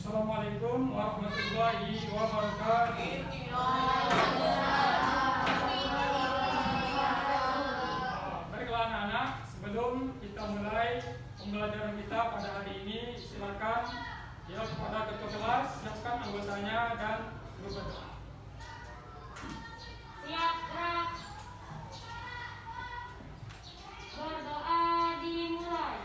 Assalamualaikum warahmatullahi wabarakatuh. Baiklah anak-anak, sebelum kita mulai pembelajaran kita pada hari ini, silakan ya kepada ketua kelas siapkan anggotanya dan berdoa. Siap, gerak. Berdoa dimulai.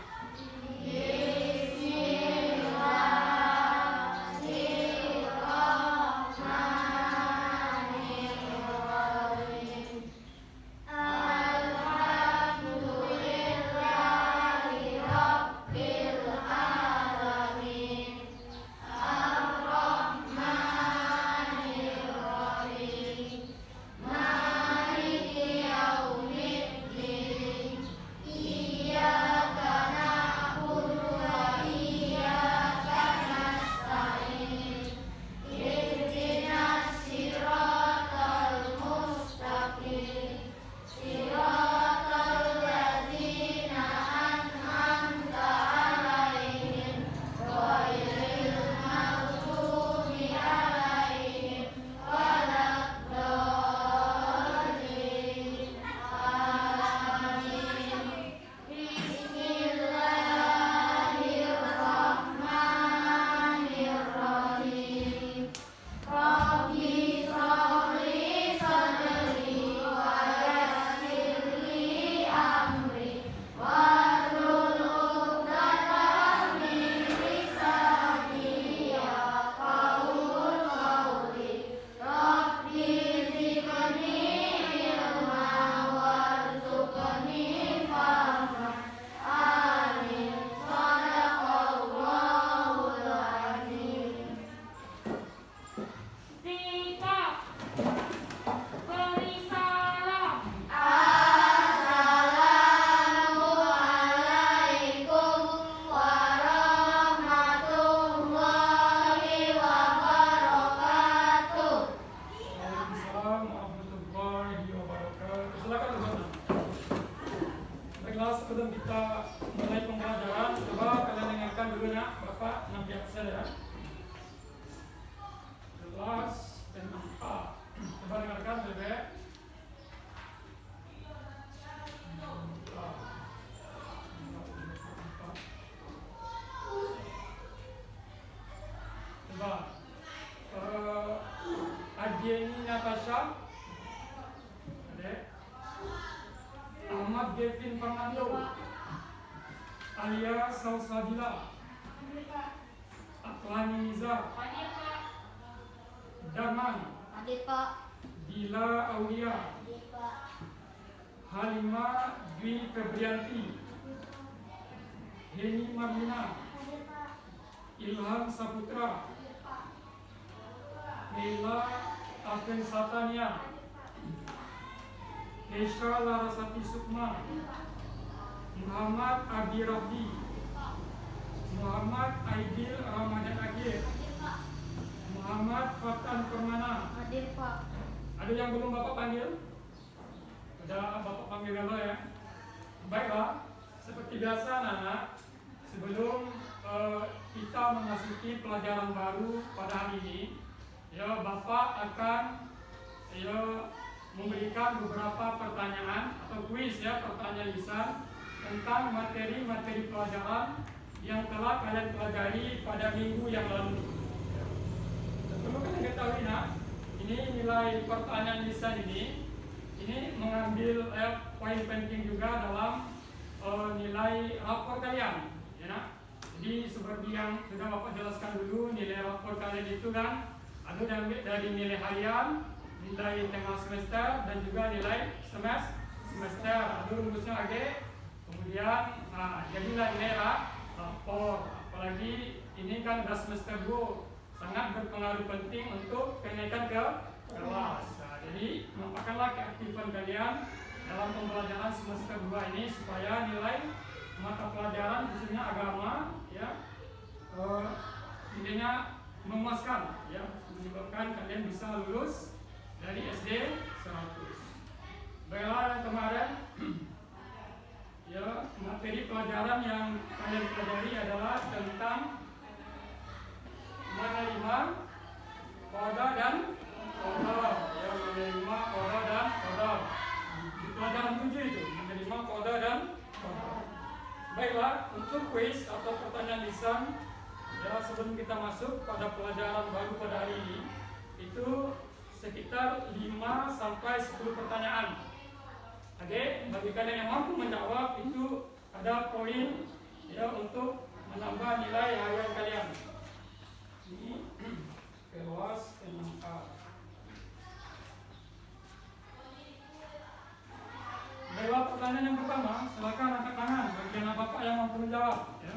Sebelum kita mulai pembelajaran, coba kalian dengarkan dulu ya, Bapak nasihat ya. Kelas dan IPA. Coba dengarkan bebek. Coba Adieni Natasha, Adek. Ahmad Devin Fernando, Alia Salsabila, Aklani Niza, Darman, Dila Aulia, Halimah Dwi Febrianti, Heni Marlina, Ilham Saputra, Leila Afen Satania, Kesha Larasati Sukma, Muhammad Abi Rabdi, Muhammad Aidil Ramadan Akhir, Muhammad Fatan Permana. Hadir, Pak. Ada yang belum Bapak panggil? Sudah Bapak panggil dulu ya. Baiklah, seperti biasa anak-anak, sebelum kita memasuki pelajaran baru pada hari ini, ya Bapak akan memberikan beberapa pertanyaan atau kuis ya, pertanyaan lisan tentang materi-materi pelajaran yang telah kalian pelajari pada minggu yang lalu. Perlu kalian ketahui nak, ini nilai pertanyaan lisan ini mengambil poin penting juga dalam nilai rapor kalian, ya nak. Jadi seperti yang sudah Bapak jelaskan dulu, nilai rapor kalian itu kan ada dari nilai harian, nilai tengah semester dan juga nilai semester. Ada rumusnya AG. Kemudian jadilah nilai rapor. Apalagi ini kan udah semester 2, sangat berpengaruh penting untuk kenaikan ke kelas. Jadi merupakanlah keaktifan kalian dalam pembelajaran semester 2 ini supaya nilai mata pelajaran khususnya agama ya nilainya memuaskan ya, menyebabkan kalian bisa lulus dari SD 100. Baiklah yang kemarin ya, materi pelajaran yang kalian pelajari adalah tentang sebelum kita masuk pada pelajaran baru pada hari ini, itu sekitar 5 sampai 10 pertanyaan. Oke, bagi kalian yang mampu menjawab itu ada poin ya untuk menambah nilai harian kalian. Ini kelas 6A. Lewat pertanyaan yang pertama, silakan angkat tangan bagi anak bapak yang mampu menjawab. Ya.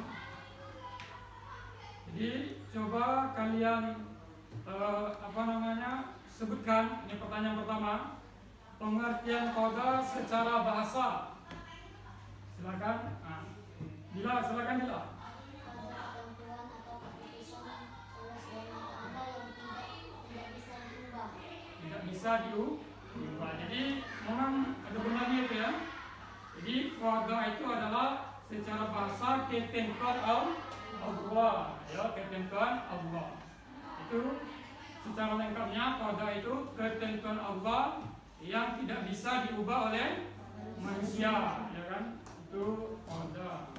Jadi coba kalian sebutkan ini pertanyaan pertama, pengertian qada secara bahasa. Silakan. Dila, silakan Dila. Ketentuan atau keputusan Allah SWT yang tidak bisa diubah. Tidak bisa diubah. Jadi memang ada benarnya itu ya. Jadi qada itu adalah secara bahasa ketentuan Allah, ya, ketentuan Allah. Itu secara lengkapnya qada itu ketentuan Allah yang tidak bisa diubah oleh manusia, ya kan? Itu qada.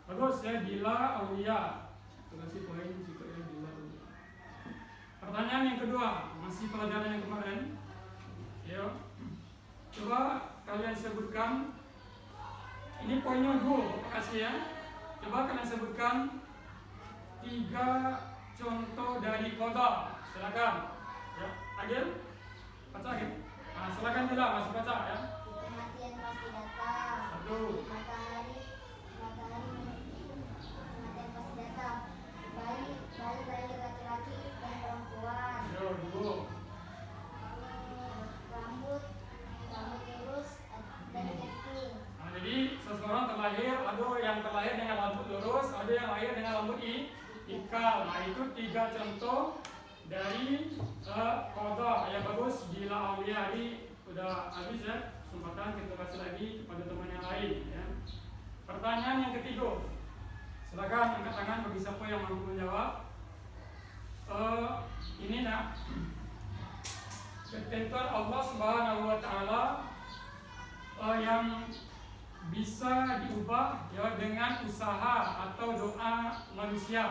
Bagus ya, Dila Aulia. Terima kasih poin jika ya Dila Aulia. Pertanyaan yang kedua, masih pelajaran yang kemarin. Ya. Coba kalian sebutkan. Ini poinnya dulu, makasih ya. Coba kalian sebutkan 3 contoh dari qada. Silakan. Ya, Agil. Baca Agil. Silakan Dila, masih baca ya. Kematian pasti datang. 1. Matahari kematian pasti datang. Bayi laki-laki dan perempuan. 2. Rambut lurus dan keriting. Jadi seseorang terlahir, ada yang terlahir dengan rambut lurus, ada yang lahir dengan rambut ikal. Nah, itu 3 contoh dari qada yang bagus. Dila Aulia hari sudah habis ya. Kesempatan kita kasih lagi kepada teman yang lain ya. Pertanyaan yang ketiga. Silakan angkat tangan bagi siapa yang mampu menjawab. Ini nak ketentuan Allah Subhanahu wa taala yang bisa diubah ya dengan usaha atau doa manusia.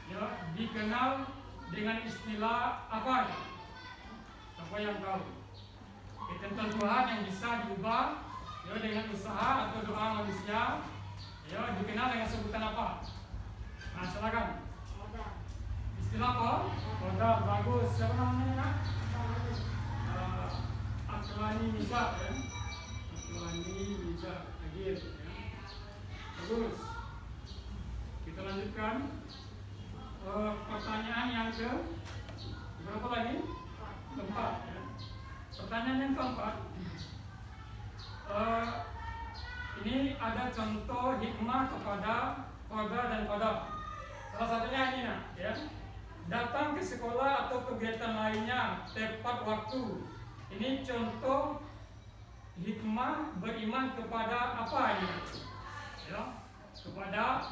Ya, dikenal dengan istilah apa? Siapa yang tahu? Ketentuan Tuhan yang bisa diubah ya dengan usaha atau doa manusia, ya dikenal dengan sebutan apa? Nah, silakan. Istilah apa? Qada. Bagus. Siapa namanya? Aklani Mizak ya. Aklani Mizak. Agil ya. Bagus. Kita lanjutkan. Pertanyaan yang ke berapa lagi? Keempat ya. Pertanyaan yang keempat, ini ada contoh hikmah kepada qada dan qada. Salah satunya ini nah, ya. Datang ke sekolah atau kegiatan lainnya tepat waktu. Ini contoh hikmah beriman kepada apa ini? Ya, kepada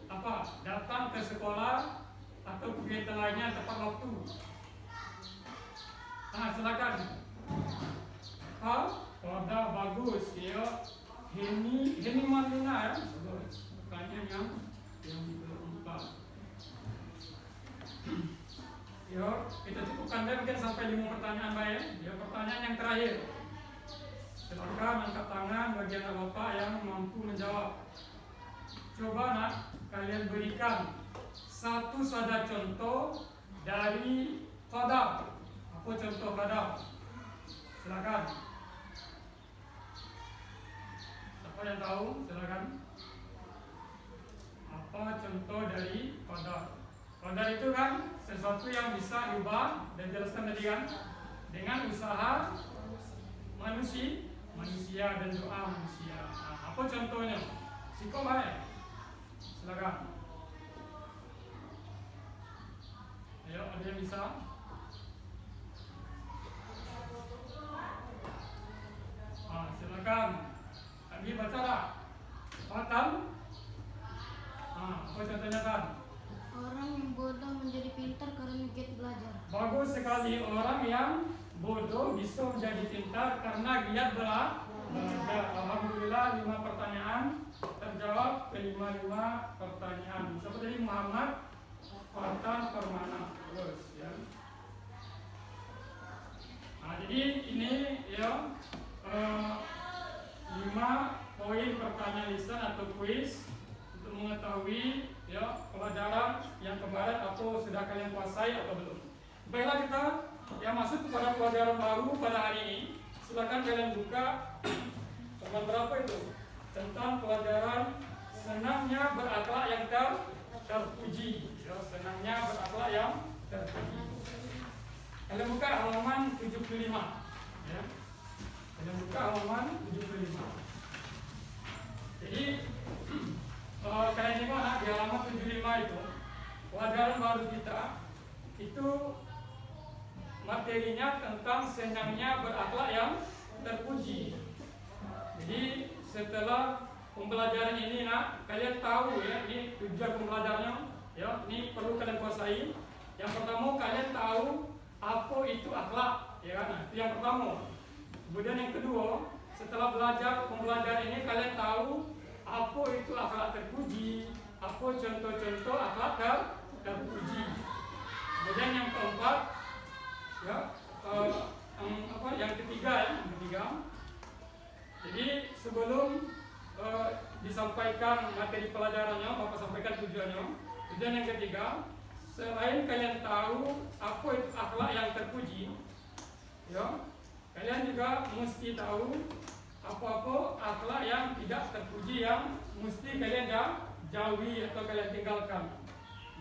apa? Datang ke sekolah atau kegiatan lainnya tepat waktu. Nah, silakan. Qada bagus ya. Ini Marlina ya. Pertanyaan yang keempat. Ya, kita cukupkan deh mungkin sampai 5 pertanyaan baik. Ya, pertanyaan yang terakhir. Silakan angkat tangan bagi anak bapak yang mampu menjawab. Coba nak kalian berikan satu saja contoh dari qada. Apa contoh qada? Silakan. Siapa yang tahu? Silakan. Apa contoh dari qada? Qada itu kan sesuatu yang bisa diubah dan jelaskan tadi kan dengan usaha manusia dan doa manusia. Nah, apa contohnya? Siko baik. Silakan. Ayo, ada yang bisa? Silakan. Lagi baca lah. Paham? Apa contohnya kan? Orang yang bodoh menjadi pintar karena giat belajar. Bagus sekali, orang yang bodoh bisa menjadi pintar karena giat belajar. Alhamdulillah 5 pertanyaan terjawab ke 5 pertanyaan. Siapa tadi? Muhammad Fatan permana terus ya. Nah, jadi ini ya 5 poin pertanyaan lisan atau kuis untuk mengetahui ya pelajaran yang kemarin atau sudah kalian kuasai atau belum. Baiklah, kita yang masuk kepada pelajaran baru pada hari ini. Silakan kalian buka halaman berapa itu? Tentang pelajaran senangnya berakhlak yang terpuji. Ya, senangnya berakhlak yang terpuji. Kalian buka halaman 75. Ya. Kalian buka halaman 75. Jadi kalian tengok di halaman 75 itu pelajaran baru kita itu materinya tentang senangnya berakhlak yang terpuji. Jadi setelah pembelajaran ini kalian tahu ya, ini tujuan pembelajarannya ya, ini perlu kalian kuasai. Yang pertama, kalian tahu apa itu akhlak ya kan? Itu yang pertama. Kemudian yang kedua, setelah belajar pembelajaran ini kalian tahu apa itu akhlak terpuji, apa contoh-contoh akhlak terpuji. Kemudian yang keempat ya, yang ketiga. Jadi sebelum disampaikan materi pelajarannya, Bapak sampaikan tujuannya. Tujuan yang ketiga, selain kalian tahu apa itu akhlak yang terpuji, ya, kalian juga mesti tahu apa-apa akhlak yang tidak terpuji yang mesti kalian jauhi atau kalian tinggalkan.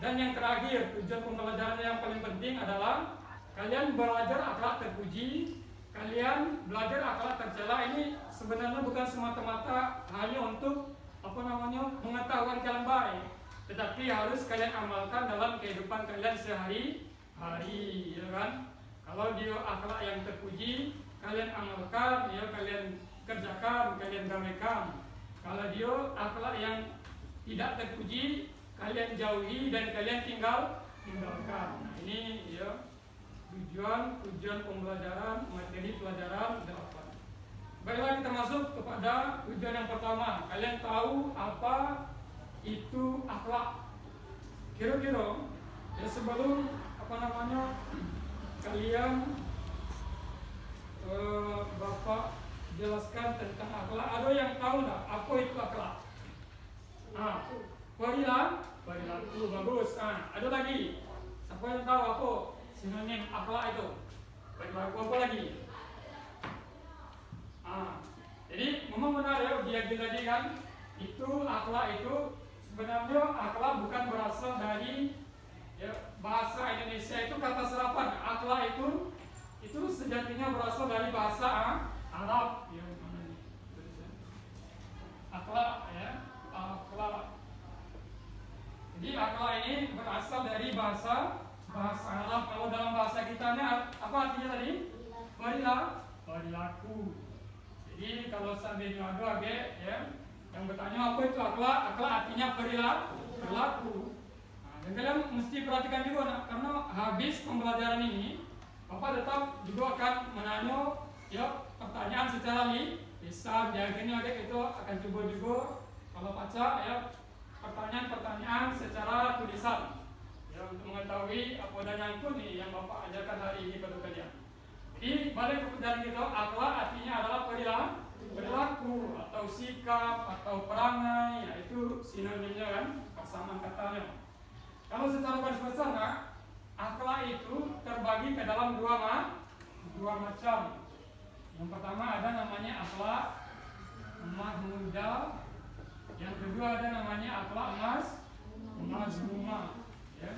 Dan yang terakhir, tujuan pembelajaran yang paling penting adalah kalian belajar akhlak terpuji, kalian belajar akhlak tercela. Ini sebenarnya bukan semata-mata hanya untuk pengetahuan kalian baik, tetapi harus kalian amalkan dalam kehidupan kalian sehari-hari, ya kan? Kalau dia akhlak yang terpuji, kalian amalkan, ya kalian kerjakan, kalian gamaikan. Kalau dia akhlak yang tidak terpuji, kalian jauhi dan kalian tinggalkan. Nah, ini ya tujuan pembelajaran materi pelajaran 8. Baiklah, kita masuk kepada tujuan yang pertama. Kalian tahu apa itu akhlak? Kira-kira ya sebelum kalian Bapak jelaskan tentang akhlak, ada yang tahu nggak apa itu akhlak? Perilaku bagus. Ada lagi? Siapa yang tahu apa sinonim akhlak itu? Perilaku apa lagi? Jadi memang benar ya, dia tadi kan itu akhlak itu sebenarnya akhlak bukan berasal dari ya, bahasa Indonesia itu kata serapan. Akhlak itu sejatinya berasal dari bahasa Arab. Ya, akhlak ya, akhlak. Jadi akhlak ini berasal dari bahasa Arab. Kalau dalam bahasa kita apa artinya tadi? Perilaku. Jadi kalau seandainya ada ya yang bertanya apa itu akhlak, akhlak artinya perilaku. Dan kalian mesti perhatikan juga karena habis pembelajaran ini Bapak tetap juga akan menanya ya pertanyaan secara lisan. Akhirnya itu akan coba juga kalau baca ya pertanyaan secara tulisan ya untuk mengetahui apa dan nyangkut nih yang Bapak ajarkan hari ini pada kalian. Jadi balik ke dari kita, akhlak artinya adalah perilaku atau sikap atau perangai, yaitu sinonimnya kan, persamaan katanya. Kalau secara garis besar, akhlak itu terbagi ke dalam dua macam. Yang pertama ada namanya akhlak mahmudah, yang kedua ada namanya akhlak mazmumah. Ya.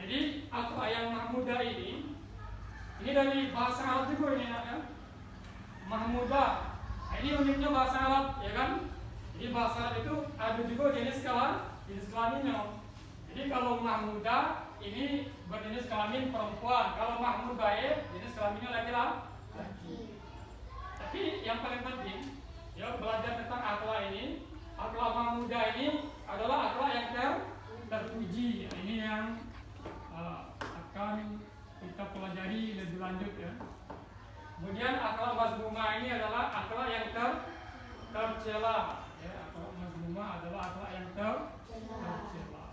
Jadi akhlak yang mahmudah ini dari bahasa Arab juga ini ya. Mahmudah. Ini uniknya bahasa Arab, ya kan? Jadi bahasa Arab itu ada juga jenis kelaminnya. Jadi kalau mahmudah ini berjenis kelamin perempuan. Kalau mahmudah jenis kelaminnya laki-laki. Tapi yang paling penting ya belajar tentang akhlak ini. Akhlak mahmudah ini adalah akhlak yang terpuji. Ini yang akan kita pelajari lebih lanjut ya. Kemudian akhlak mazmumah ini adalah akhlak yang tercela. Ya, akhlak mazmumah adalah akhlak yang tercela.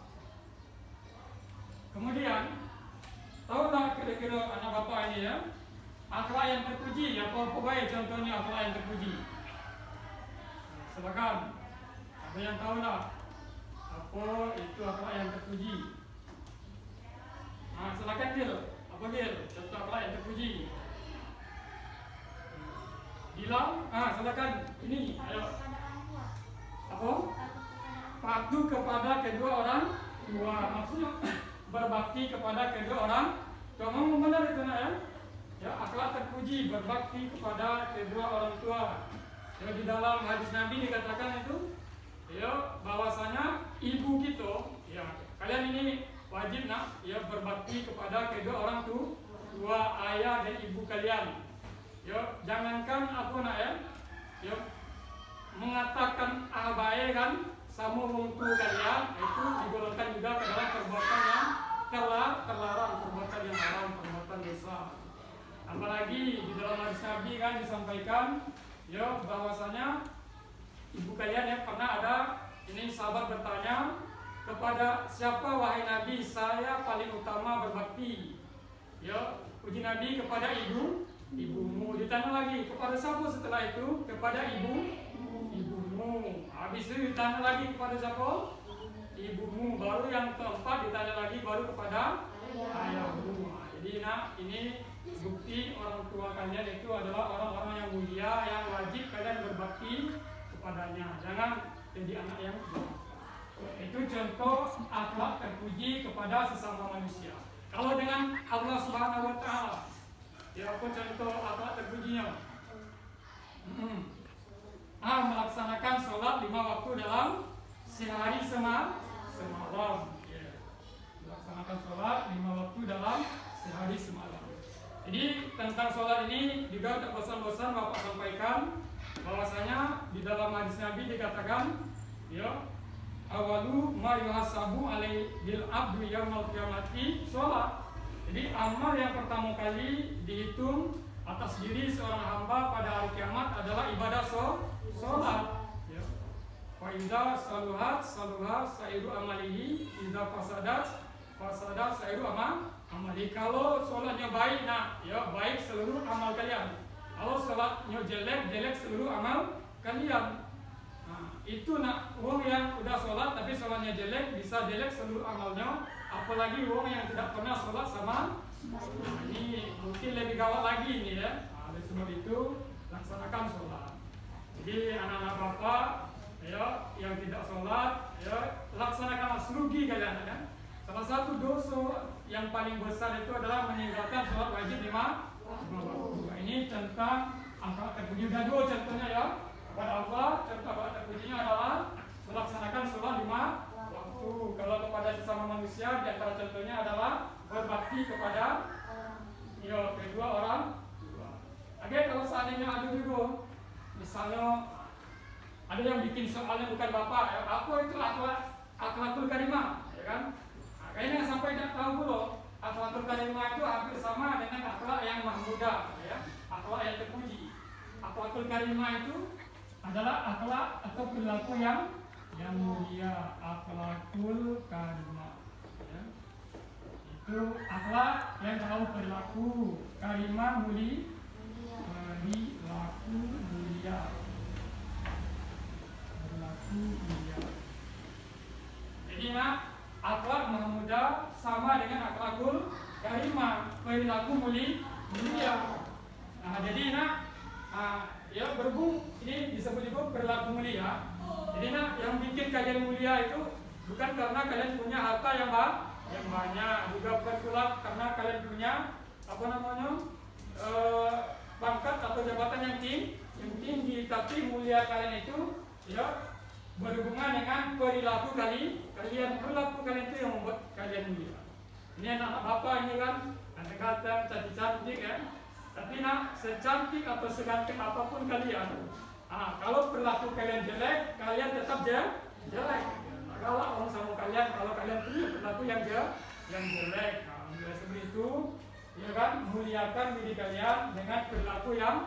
akhlak yang terpuji, apa baik contohnya akhlak yang terpuji? Silakan. Ada yang tahu tak? Apa itu akhlak yang terpuji? Silakan Gil. Apa Gil? Contoh akhlak yang terpuji. Bilang, silakan. Ini, ayo. Apa? Patuh kepada kedua orang tua. Maksudnya berbakti kepada kedua orang tua. Ngomong benar itu nak ya? Ya, akhlak terpuji berbakti kepada kedua orang tua. Ya, di dalam hadis Nabi dikatakan itu, ya, bahwasanya ibu kita, ya, kalian ini wajib nak, ya, berbakti kepada kedua orang tua, ayah dan ibu kalian. Ya, jangankan apa nak ya, mengatakan baik kan sama wong tua kalian itu digolongkan juga ke dalam perbuatan yang terlarang, perbuatan yang haram, perbuatan dosa. Apalagi di dalam hadis Nabi kan disampaikan, ya, bahwasanya ibu kalian yang pernah ada ini sahabat bertanya kepada siapa wahai Nabi saya paling utama berbakti. Ya, puji Nabi kepada ibumu. Ditanya lagi kepada siapa setelah itu? Kepada ibumu. Habis itu ditanya lagi kepada siapa? Ibumu. Baru yang keempat ditanya lagi baru kepada ayahmu. Jadi ini bukti orang tua kalian itu adalah orang-orang yang mulia yang wajib kalian berbakti kepadanya. Jangan jadi anak yang buruk. Itu contoh akhlak terpuji kepada sesama manusia. Kalau dengan Allah Subhanahu wa taala, ya apa contoh akhlak terpujinya? Melaksanakan sholat 5 waktu dalam sehari semalam. Ya. Melaksanakan sholat 5 waktu dalam sehari semalam. Jadi tentang sholat ini juga tak bosan-bosan Bapak sampaikan bahwasanya di dalam hadis Nabi dikatakan, ya, awalu ma yuhasabu alaihil abdu yaumal qiyamati sholat. Jadi amal yang pertama kali dihitung atas diri seorang hamba pada hari kiamat adalah ibadah sholat. Ya. Fa idza saluhat sairu amalihi, idza fasadat sairu amali. Kalau sholatnya baik, ya baik seluruh amal kalian. Kalau sholatnya jelek seluruh amal kalian. Itu orang yang udah sholat tapi sholatnya jelek, bisa jelek seluruh amalnya. Apalagi orang yang tidak pernah sholat sama. Ini mungkin lebih gawat lagi ini ya. Oleh sebab itu laksanakan sholat. Jadi anak-anak bapak, ya, yang tidak sholat, ya, laksanakan rugi kalian ya. Salah satu dosa yang paling besar itu adalah meninggalkan sholat wajib 5 waktu. Ini tentang akhlak terpuji. Sudah 2 contohnya ya. Kepada Allah, contoh akhlak terpujinya adalah melaksanakan sholat 5 waktu. Kalau kepada sesama manusia, di antara contohnya adalah berbakti kepada, ya, kedua orang tua. Oke, kalau seandainya ada juga, misalnya ada yang bikin soalnya bukan bapak, ya, apa itu akhlakul karimah, ya kan? Kayaknya sampai tidak tahu pula akhlakul karimah itu hampir sama dengan akhlak yang mahmudah, ya, akhlak yang terpuji. Akhlakul karimah itu adalah akhlak atau perilaku yang mulia, akhlakul karimah. Ya. Itu akhlak yang tahu perilaku, karimah perilaku mulia. Perilaku mulia. Jadi akhlak mahmudah sama dengan akhlakul karimah, perilaku mulia. Jadi ya berhubung ini disebut juga perilaku mulia. Jadi yang bikin kalian mulia itu bukan karena kalian punya harta yang banyak, juga bukan pula karena kalian punya pangkat atau jabatan yang tinggi, tapi mulia kalian itu ya berhubungan dengan perilaku kalian. Perilaku kalian itu yang membuat kalian mulia. Ini anak bapak ini kan kadang-kadang cantik ya. Tapi secantik atau seganteng apapun kalian, kalau perilaku kalian jelek, kalian tetap jelek. Kalau orang sama kalian, kalau kalian punya perilaku yang jelek, seperti itu, ya kan, muliakan diri kalian dengan perilaku yang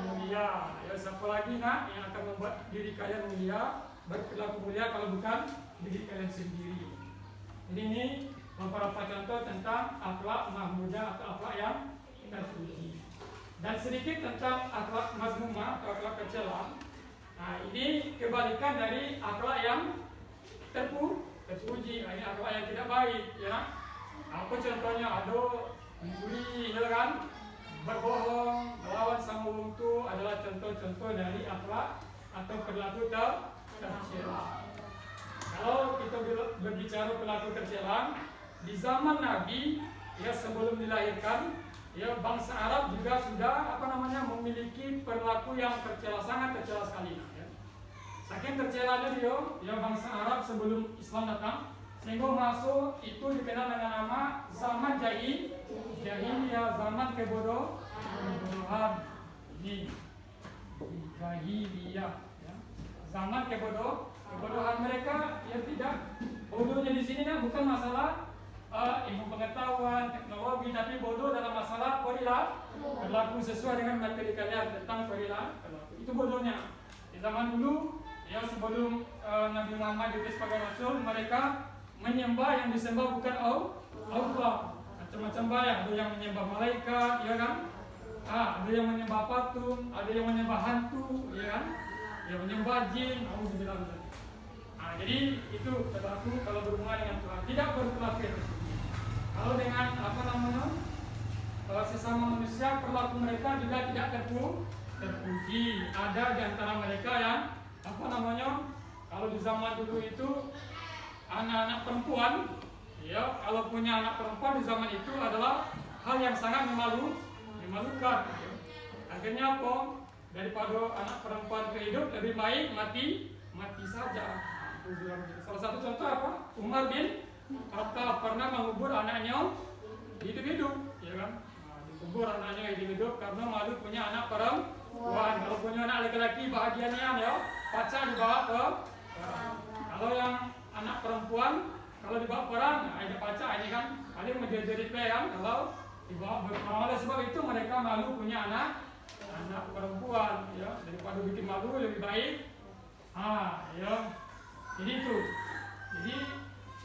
mulia. Ya, siapa lagi yang akan membuat diri kalian mulia, berperilaku mulia kalau bukan diri kalian sendiri. Jadi ini beberapa contoh tentang akhlak mahmudah atau akhlak yang terpuji. Dan sedikit tentang akhlak mazmumah atau akhlak tercela. Nah, ini kebalikan dari akhlak yang terpuji. Ini akhlak yang tidak baik, ya. Apa contohnya? Ada mencuri, ya kan? Berbohong, melawan sama orang itu adalah contoh-contoh dari akhlak atau perilaku tercela. Kalau kita berbicara perilaku tercela, di zaman Nabi, ya sebelum dilahirkan, ya bangsa Arab juga sudah memiliki perilaku yang tercela, sangat tercela sekali. Ya. Saking tercelanya dia, ya bangsa Arab sebelum Islam datang, sehingga masuk itu dikenal dengan nama zaman jahiliyah, zaman kebodohan. Ini jahiliyah, ya. Zaman kebodohan mereka, ya tidak. Bodohnya di sini bukan masalah ilmu pengetahuan, teknologi, tapi bodoh dalam masalah perilaku sesuai dengan materi kalian tentang perilaku. Itu bodohnya. Di zaman dulu, ya sebelum Nabi Muhammad diutus sebagai Rasul, mereka menyembah yang disembah bukan Allah. Macam-macam bayang, ada yang menyembah malaikat, ya kan? Ada yang menyembah patung, ada yang menyembah hantu, ya kan? Yang menyembah jin, jadi itu perilaku kalau berhubungan dengan Tuhan, tidak berkafir. Kalau dengan sesama manusia, perilaku mereka juga tidak terpuji. Ada di antara mereka yang kalau di zaman dulu itu anak-anak perempuan, ya kalau punya anak perempuan di zaman itu adalah hal yang sangat memalukan. Ya. Akhirnya apa? Daripada anak perempuan hidup, lebih baik mati saja. Salah satu contoh apa? Umar bin Khattab pernah mengubur anaknya hidup-hidup, ya kan? Dikubur anaknya hidup-hidup karena malu punya anak perempuan. Kalau punya anak laki-laki bahagianya, ya pacar dibawa ke perang. Kalau yang anak perempuan, kalau dibawa perang, ada pacar ini kan paling menjadi kan kalau dibawa berperang. Oleh sebab itu mereka malu punya anak perempuan, ya daripada bikin malu lebih baik. Ya. Jadi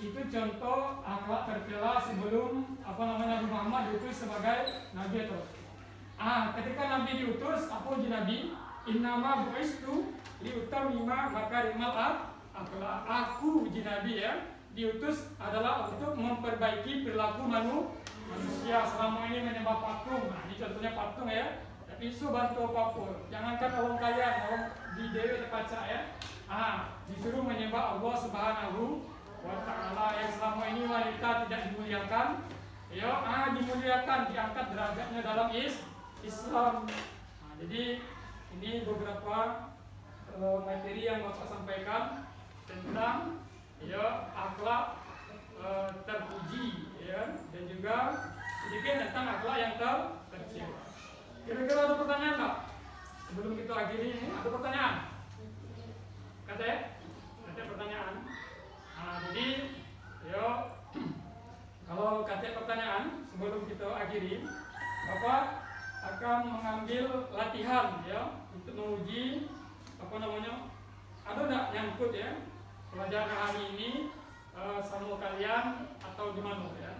itu contoh akhlak tercela sebelum Nabi Muhammad diutus sebagai nabi atau ketika Nabi diutus, apa uji Nabi? Innama bu'istu liutammima makarimal akhlak. Aku uji Nabi, ya diutus adalah untuk memperbaiki perilaku manusia. Selama ini menyembah patung. Ini contohnya patung, ya. Tapi isu bantu apapun. Jangankan orang kalian, orang di dewe terpaca, ya. Disuruh menyembah Allah Subhanahu wa Ta'ala yang selama ini wanita tidak dimuliakan, ya, dimuliakan, diangkat derajatnya dalam Islam. Jadi ini beberapa materi yang Bapak sampaikan tentang, ya, akhlak terpuji, ya, dan juga sedikit tentang akhlak yang tercela. Kira-kira ada pertanyaan tak? Sebelum kita akhiri ini, ada pertanyaan? Kata pertanyaan. Jadi, yo, kalau kata pertanyaan sebelum kita akhiri, Bapak akan mengambil latihan, ya, untuk menguji ada enggak nyangkut, ya, pelajaran hari ini sama kalian atau gimana, ya?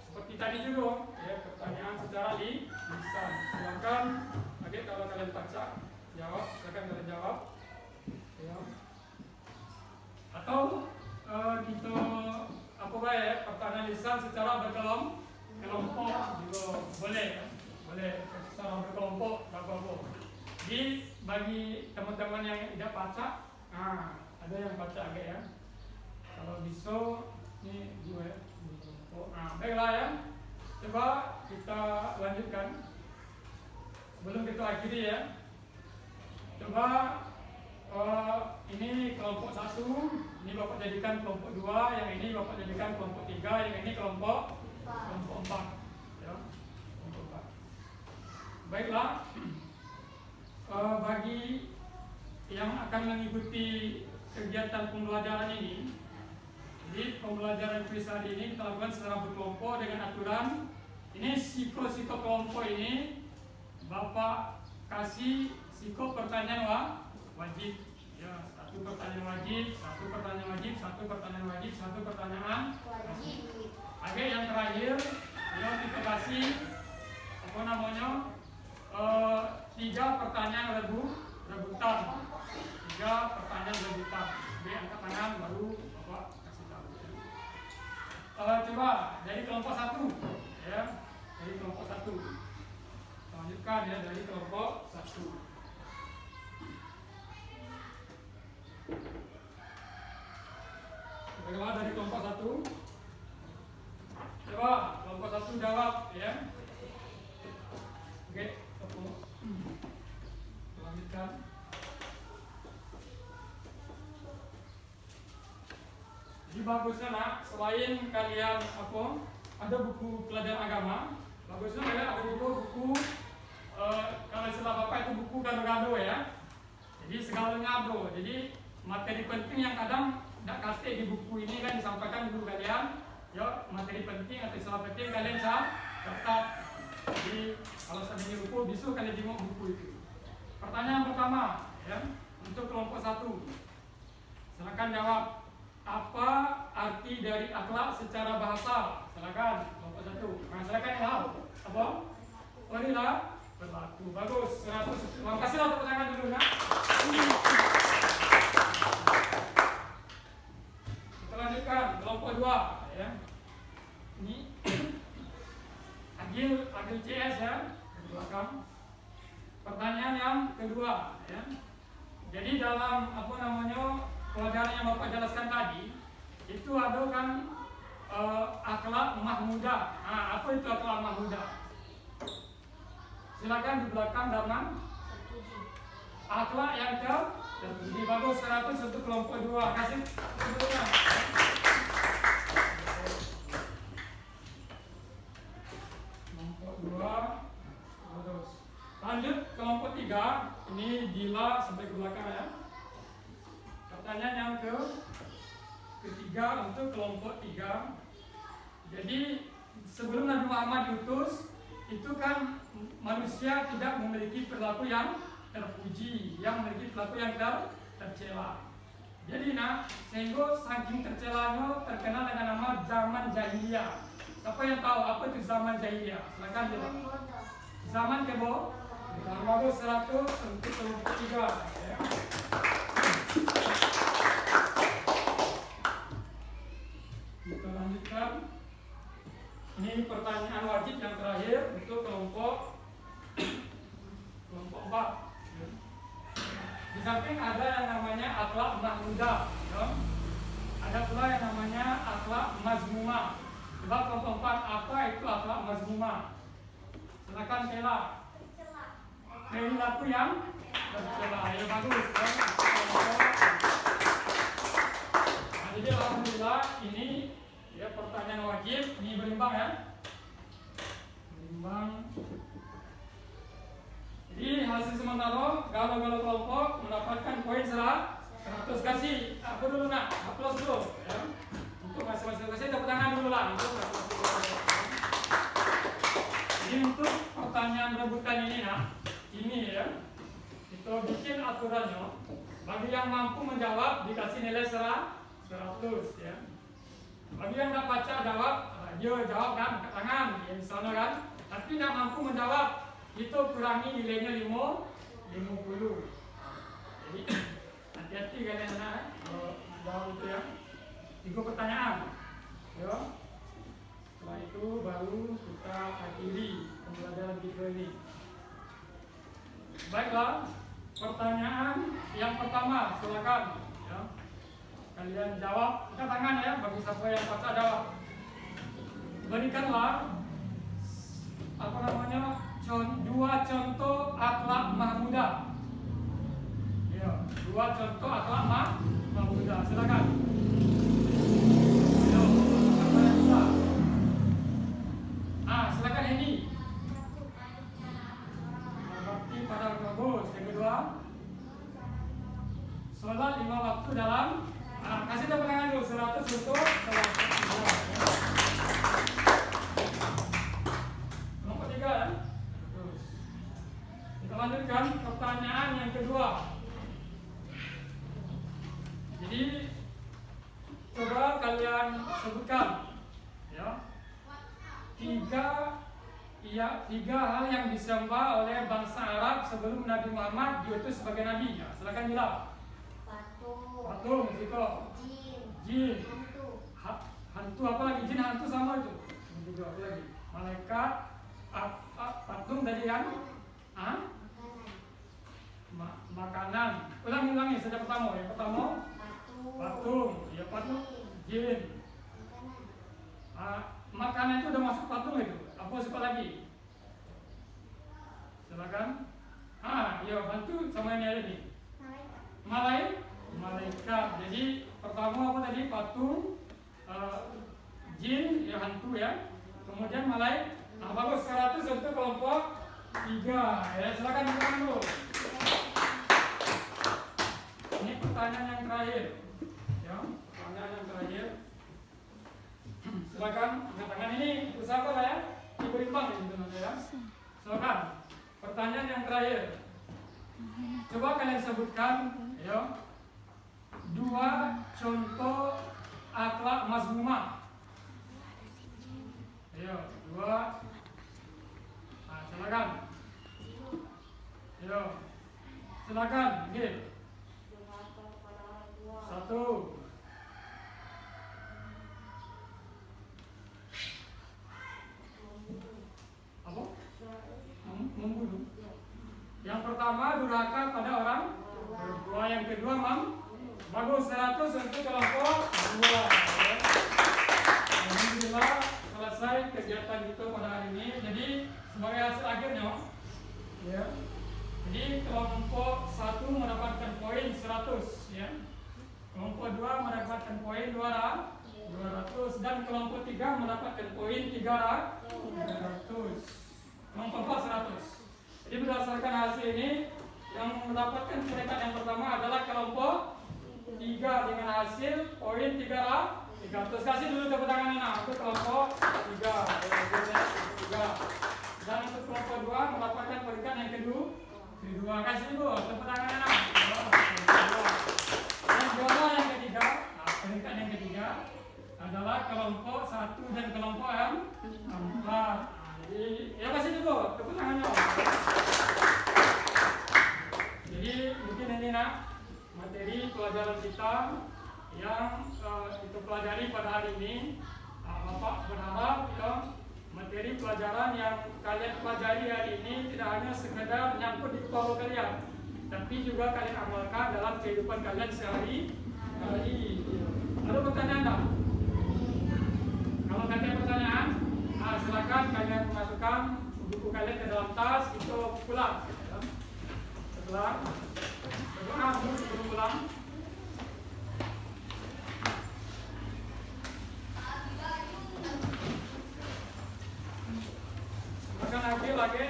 Seperti tadi juga, ya, pertanyaan secara lisan. Silakan, kalau kalian baca, jawab, silakan kalian jawab. Ya. Atau kita pertanyaan lisan secara berkelompok juga boleh, ya? Boleh secara berkelompok, apa-apa. Jadi bagi teman-teman yang tidak baca, ada yang baca agak, ya. Kalau bisa ini dua, ya. Baiklah, ya. Coba kita lanjutkan. Sebelum kita akhiri, ya. Coba ini kelompok 1, ini Bapak jadikan kelompok 2, yang ini Bapak jadikan kelompok 3, yang ini kelompok 4. Ya, kelompok 4. Baiklah, bagi yang akan mengikuti kegiatan pembelajaran ini, jadi pembelajaran kuis hari ini kita lakukan secara berkelompok dengan aturan. Ini siko kelompok ini Bapak kasih siko pertanyaan wajib, ya, satu pertanyaan wajib, satu pertanyaan wajib, satu pertanyaan wajib, satu pertanyaan wajib. Oke, yang terakhir, ya, kita kasih 3 pertanyaan rebutan. 3 pertanyaan rebutan. Jadi angkat tangan baru Bapak kasih tahu. Coba dari kelompok 1 ya. Dari kelompok 1. Lanjutkan ya dari kelompok 1. Bagaimana dari kelompok 1? Coba kelompok 1 jawab ya. Oke, lanjutkan. Jadi bagusnya nak, selain kalian ada buku pelajaran agama, bagusnya kalian ada buku kalau istilah Bapak itu buku gado-gado ya. Jadi segalanya bro. Jadi materi penting yang kadang tidak kasih di buku ini kan disampaikan guru kalian. Ya materi penting atau istilah penting kalian catat. Jadi kalau saya buku besok kalian jenguk buku itu. Pertanyaan pertama ya untuk kelompok 1. Silakan jawab. Apa arti dari akhlak secara bahasa? Silakan kelompok 1. Nah, silakan yang tahu. Apa? Berlaku. Bagus. 100. Terima kasih lah tepuk tangan dulu ya. Kita lanjutkan kelompok 2 ya. Ini Agil CS ya di belakang. Pertanyaan yang kedua ya. Jadi dalam pelajaran yang Bapak jelaskan tadi itu ada kan akhlak mahmudah. Nah, apa itu akhlak mahmudah? Silakan di belakang dalam akhlak yang terpuji. Bagus 100 untuk kelompok 2. Kasih sebentar. Kelompok 2. Bagus. Lanjut kelompok 3. Ini Dila sampai ke belakang ya. Pertanyaan yang ketiga untuk kelompok 3. Jadi sebelum Nabi Muhammad diutus, itu kan manusia tidak memiliki perilaku yang terpuji, yang memiliki perilaku yang tercela. Jadi sehingga saking tercelanya terkenal dengan nama zaman jahiliyah. Siapa yang tahu apa itu zaman jahiliyah? Silakan jawab. Zaman kebo. Bagus 100 untuk kelompok 3 ya. Kita lanjutkan. Ini pertanyaan wajib yang terakhir untuk kelompok 4. Di samping ada yang namanya akhlak mahmudah, ya. Ada pula yang namanya akhlak mazmumah. Coba kelompok 4, apa itu akhlak mazmumah? Silakan Kela. Perilaku yang tercela. Ya bagus. Ya. Nah, jadi alhamdulillah ini ya pertanyaan wajib, ini berimbang ya. Berimbang. Jadi hasil sementara galau-galau kelompok mendapatkan poin 100. Kasih apa dulu nak? Aplaus dulu ya. Untuk masing-masing kasih tepuk tangan dulu lah untuk Jadi untuk pertanyaan rebutan ini ini ya. Kita bikin aturannya. Bagi yang mampu menjawab dikasih nilai 100 ya. Bagi yang tak baca jawab, dia jawab kan angkat tangan ya misalnya kan. Tapi tak mampu menjawab, itu kurangi nilainya 50. Jadi hati-hati kalian jawab itu ya. 3 pertanyaan. Ya. Setelah itu baru kita akhiri pembelajaran kita ini. Baiklah, pertanyaan yang pertama silakan ya. Kalian jawab, angkat tangan ya, bagi siapa yang baca jawab. Berikanlah dua contoh akhlak mahmudah. Ya, 2 contoh akhlak mahmudah. Silakan. Yo, silakan Hendy. Bakti pada bagus. Yang kedua, sholat 5 waktu dalam. Kasih tepuk tangan dulu 100 untuk kelompok 3 ya. Terus kita lanjutkan pertanyaan yang kedua. Jadi ya, 3 hal yang disembah oleh bangsa Arab sebelum Nabi Muhammad diutus sebagai nabi. Ya, silakan jawab. Patung, situ. Jin. Hantu apa lagi? Jin, hantu sama itu. Ini juga apa lagi? Malaikat, patung tadi kan? Makanan. Ulangi saja pertama. Yang pertama patung. Ya, patung. Jin. Makanan itu udah masuk patung itu. Apa suka lagi? Silakan. Ya, bantu sama ini ada nih. Malaikat. Jadi pertama apa tadi? Patung, jin, ya hantu ya. Kemudian malaikat. Bagus, 100 untuk kelompok 3. Ya, silakan diulang dulu. Ini pertanyaan yang terakhir. Ya, pertanyaan yang terakhir. Silakan angkat tangan, ini usahakan ya. Berimbang gitu nanti ya. Silakan. Pertanyaan yang terakhir. Coba kalian sebutkan ya 2 contoh akhlak mazmumah. Ayo, 2. Silakan. Ayo. Silakan, Gil. 1. Apa? Membunuh. Yang pertama durhaka pada orang tua. Yang kedua bagus, 100 untuk kelompok 2. Alhamdulillah selesai kegiatan kita pada hari ini. Jadi sebagai hasil akhirnya ya. Jadi kelompok 1 mendapatkan poin 100 ya. Kelompok 2 mendapatkan poin 200 dan kelompok 3 mendapatkan poin 300. Kelompok 4 100. Jadi berdasarkan hasil ini yang mendapatkan peringkat yang pertama adalah kelompok 3 dengan hasil poin 300. Kasih dulu tepuk tangan untuk kelompok 3. Dan untuk kelompok 2 mendapatkan peringkat yang kedua. Kasih dulu tepuk tangan. Dan juara yang ketiga, peringkat yang ketiga adalah kelompok 1 dan kelompok yang 4. Jadi ya kasih dulu tepuk tangannya. Jadi mungkin ini materi pelajaran kita yang kita pelajari pada hari ini. Bapak berharap ya, materi pelajaran yang kalian pelajari hari ini tidak hanya sekedar nyangkut di kepala kalian, tapi juga kalian amalkan dalam kehidupan kalian sehari-hari. Ada pertanyaan tak? Kalau ada pertanyaan, silakan kalian masukkan buku kalian ke dalam tas, itu pulang. Setelah berdoa dulu sebelum pulang. Makan lagi.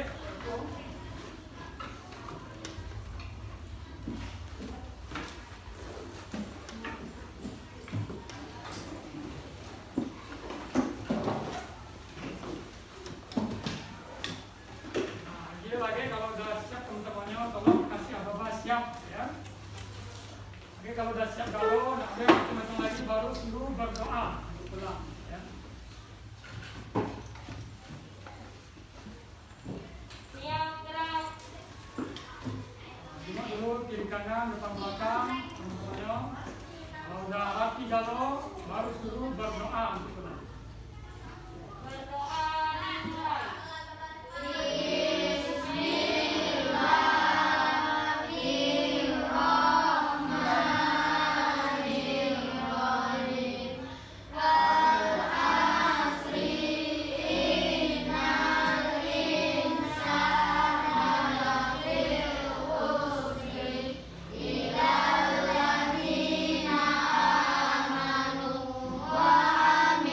Lagi kalau udah siap teman-temannya tolong kasih apa-apa siap ya. Oke, kalau udah siap kalau nanti teman-teman lagi baru suruh berdoa pulang ya. Cuma dulu kiri kanan depan belakang teman-temannya. Kalau udah rapi kalau baru suruh berdoa pulang. Amin.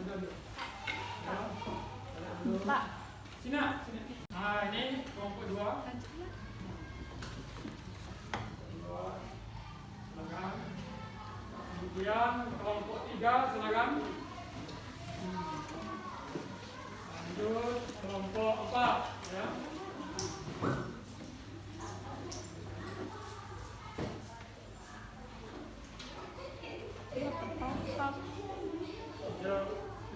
Pak. Sini, sini. Nah, ini kelompok 2. Silakan. Kemudian kelompok 3 silakan.